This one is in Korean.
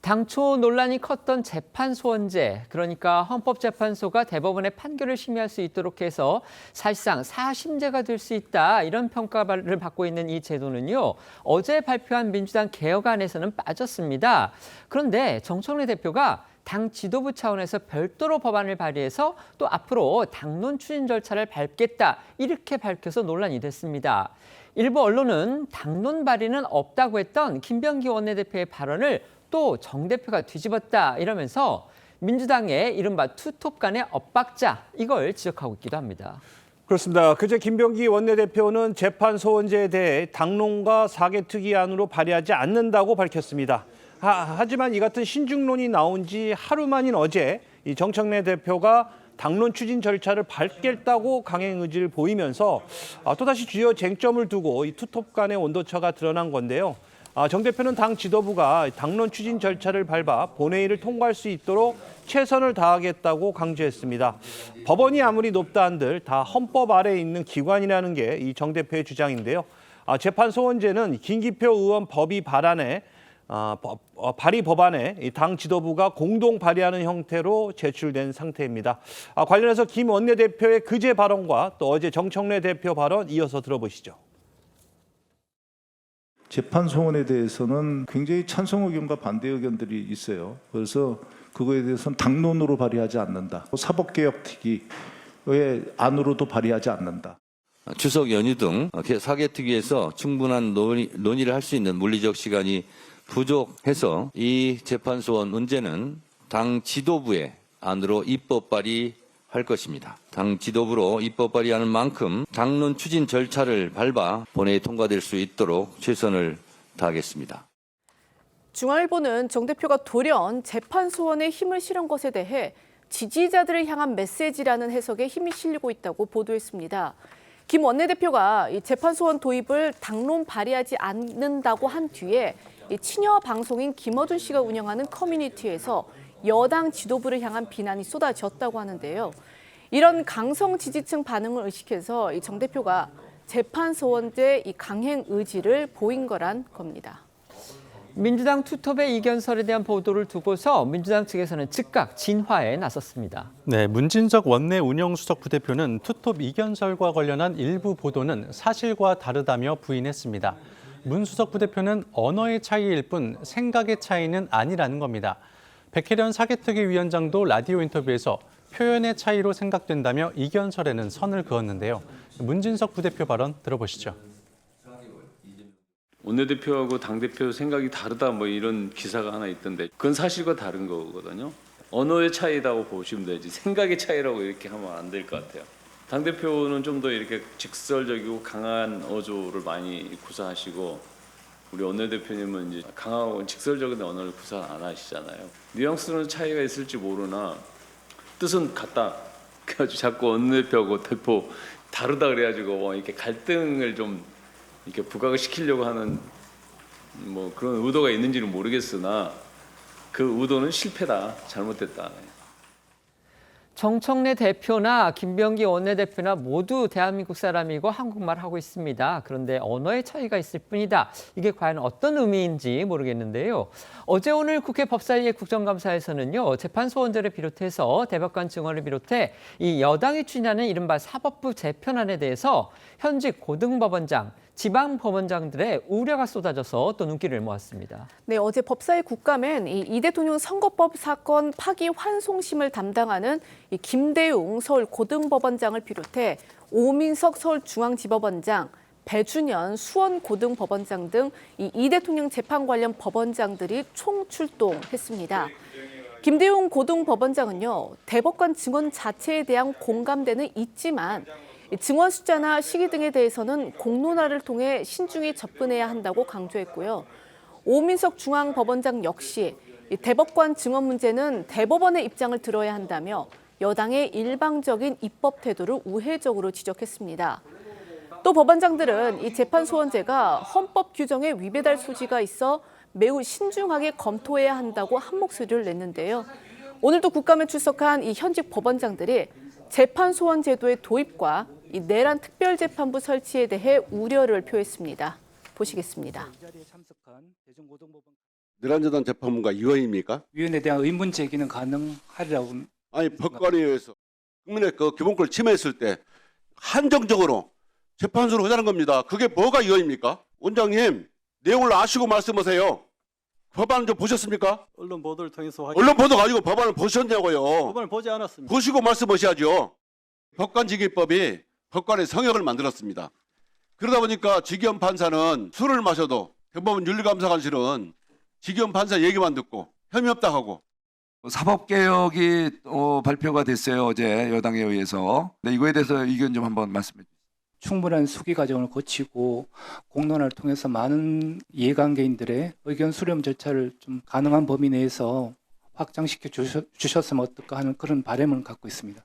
당초 논란이 컸던 재판소원제, 그러니까 헌법재판소가 대법원의 판결을 심의할 수 있도록 해서 사실상 사심제가 될 수 있다, 이런 평가를 받고 있는 이 제도는요, 어제 발표한 민주당 개혁안에서는 빠졌습니다. 그런데 정청래 대표가 당 지도부 차원에서 별도로 법안을 발의해서 또 앞으로 당론 추진 절차를 밟겠다, 이렇게 밝혀서 논란이 됐습니다. 일부 언론은 당론 발의는 없다고 했던 김병기 원내대표의 발언을 또 정 대표가 뒤집었다, 이러면서 민주당의 이른바 투톱 간의 엇박자, 이걸 지적하고 있기도 합니다. 그렇습니다. 그제 김병기 원내대표는 재판소원제에 대해 당론과 사개특위안으로 발의하지 않는다고 밝혔습니다. 하지만 이 같은 신중론이 나온 지 하루 만인 어제 이 정청래 대표가 당론 추진 절차를 밟겠다고 강행 의지를 보이면서 또다시 주요 쟁점을 두고 이 투톱 간의 온도차가 드러난 건데요. 정 대표는 당 지도부가 당론 추진 절차를 밟아 본회의를 통과할 수 있도록 최선을 다하겠다고 강조했습니다. 법원이 아무리 높다 한들 다 헌법 아래에 있는 기관이라는 게 이 정 대표의 주장인데요. 재판소원제는 김기표 의원 발의 법안에 당 지도부가 공동 발의하는 형태로 제출된 상태입니다. 관련해서 김 원내대표의 그제 발언과 또 어제 정청래 대표 발언 이어서 들어보시죠. 재판소원에 대해서는 굉장히 찬성 의견과 반대 의견들이 있어요. 그래서 그거에 대해서는 당론으로 발의하지 않는다. 사법개혁특위의 안으로도 발의하지 않는다. 추석 연휴 등 사개특위에서 충분한 논의를 할 수 있는 물리적 시간이 부족해서 이 재판소원 문제는 당 지도부의 안으로 입법 발의할 것입니다. 당 지도부로 입법 발의하는 만큼 당론 추진 절차를 밟아 본회의에 통과될 수 있도록 최선을 다하겠습니다. 중앙일보는 정 대표가 돌연 재판소원에 힘을 실은 것에 대해 지지자들을 향한 메시지라는 해석에 힘이 실리고 있다고 보도했습니다. 김 원내대표가 이 재판소원 도입을 당론 발의하지 않는다고 한 뒤에 이 친여 방송인 김어준 씨가 운영하는 커뮤니티에서 여당 지도부를 향한 비난이 쏟아졌다고 하는데요. 이런 강성 지지층 반응을 의식해서 이 정 대표가 재판소원제 이 강행 의지를 보인 거란 겁니다. 민주당 투톱의 이견설에 대한 보도를 두고서 민주당 측에서는 즉각 진화에 나섰습니다. 네, 문진석 원내 운영수석 부대표는 투톱 이견설과 관련한 일부 보도는 사실과 다르다며 부인했습니다. 문 수석 부대표는 언어의 차이일 뿐 생각의 차이는 아니라는 겁니다. 백혜련 사개특위 위원장도 라디오 인터뷰에서 표현의 차이로 생각된다며 이견설에는 선을 그었는데요. 문진석 부대표 발언 들어보시죠. 원내대표하고 당대표 생각이 다르다 뭐 이런 기사가 하나 있던데 그건 사실과 다른 거거든요. 언어의 차이라고 보시면 되지 생각의 차이라고 이렇게 하면 안 될 것 같아요. 당대표는 좀 더 이렇게 직설적이고 강한 어조를 많이 구사하시고 우리 원내대표님은 이제 강하고 직설적인 언어를 구사 안 하시잖아요. 뉘앙스는 차이가 있을지 모르나 뜻은 같다. 그래가지고 자꾸 원내대표하고 대표 다르다 그래가지고 뭐 이렇게 갈등을 좀 이렇게 부각을 시키려고 하는 뭐 그런 의도가 있는지는 모르겠으나 그 의도는 실패다, 잘못됐다. 정청래 대표나 김병기 원내대표나 모두 대한민국 사람이고 한국말 하고 있습니다. 그런데 언어의 차이가 있을 뿐이다. 이게 과연 어떤 의미인지 모르겠는데요. 어제 오늘 국회 법사위의 국정감사에서는요, 재판소원제를 비롯해서 대법관 증언을 비롯해 이 여당이 추진하는 이른바 사법부 재편안에 대해서 현직 고등법원장, 지방법원장들의 우려가 쏟아져서 또 눈길을 모았습니다. 네, 어제 법사위 국감엔 이 대통령 선거법 사건 파기 환송심을 담당하는 이 김대웅 서울 고등법원장을 비롯해 오민석 서울중앙지법원장, 배준현 수원고등법원장 등 이 대통령 재판 관련 법원장들이 총출동했습니다. 김대웅 고등법원장은요, 대법관 증언 자체에 대한 공감대는 있지만 증언 숫자나 시기 등에 대해서는 공론화를 통해 신중히 접근해야 한다고 강조했고요. 오민석 중앙법원장 역시 대법관 증언 문제는 대법원의 입장을 들어야 한다며 여당의 일방적인 입법 태도를 우회적으로 지적했습니다. 또 법원장들은 이 재판소원제가 헌법 규정에 위배될 소지가 있어 매우 신중하게 검토해야 한다고 한 목소리를 냈는데요. 오늘도 국감에 출석한 이 현직 법원장들이 재판소원 제도의 도입과 이 내란 특별재판부 설치에 대해 우려를 표했습니다. 보시겠습니다. 내란재단 재판부가 이원입니까? 위원에 대한 의문 제기는 가능하리라고. 아니 법관에 의해서 국민의 그 기본권을 침해했을 때 한정적으로 재판소로 하자는 겁니다. 그게 뭐가 이원입니까? 원장님 내용을 아시고 말씀하세요. 법안 좀 보셨습니까? 언론 보도를 통해서 언론 보도 가지고 법안을 보셨냐고요. 법안을 보지 않았습니다. 보시고 말씀하셔야죠. 법관직위법이 법관의 성역을 만들었습니다. 그러다 보니까 지기현 판사는 술을 마셔도 대법원 윤리감사관실은 지기현 판사 얘기만 듣고 혐의 없다 하고. 사법개혁이 발표가 됐어요. 어제 여당에 의해서. 네, 이거에 대해서 의견 좀 한번 말씀해 주세요. 충분한 수기 과정을 거치고 공론화를 통해서 많은 이해관계인들의 의견 수렴 절차를 좀 가능한 범위 내에서 확장시켜 주셨으면 어떨까 하는 그런 바람을 갖고 있습니다.